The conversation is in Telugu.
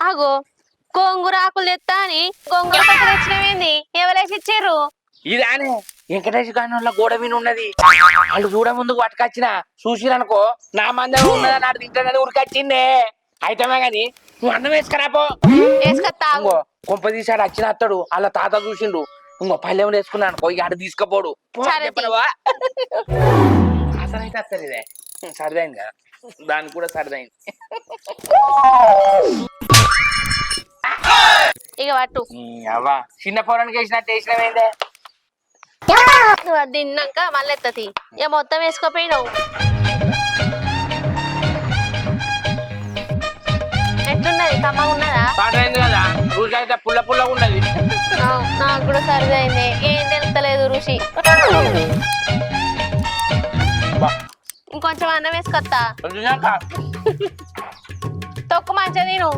అగో గోంగూర ఆకులు తెత్తా అని గోంగూర పచ్చడి తెచ్చినవేంది ఎవరేసి ఇచ్చారు? ఇదానే వెంకటేష్ గాని గోడ మీద ఉన్నది. వాళ్ళు చూడ ముందుకు పట్టుకొచ్చిన చూసిరనుకో నా మందే ఉన్నదా నాడు తింటానని ఉరికొచ్చిందే. అయితమే గాని నువ్వు అన్నం వేసుకురాపో. వేసుకొత్తా ఆగు. ఇంకో కొంప తీసాడు వచ్చిన అత్తడు అలా తాత చూసిండు. ఇంకో పల్లెం వేసుకున్నా అనుకో ఇక ఆడ తీసుకపోడు. సరే తీ. అసలు అయితే అత్తరు ఇదే సరిదైంది కదా, దానికి కూడా సరిదైంది. ఇక పట్టు. అవ్వా చిన్న పొరానికి వేసినట్టు వేసినవేందే. నువ్వు అది తిన్నాక మళ్ళీ ఎత్తతి ఇక మొత్తం వేసుకోపోయినావు. ఎట్లున్నది కమ్మగా ఉన్నదా? సరిదైంది కదా, రుచి అయితే పుల్ల పుల్లగా ఉన్నది. నాకు కూడా సరిదైంది. ఏం తెలుస్తలేదు రుచి. ఇంకొంచెం అన్నం వేసుకొత్తా. తొక్కు మంచిగా తిను.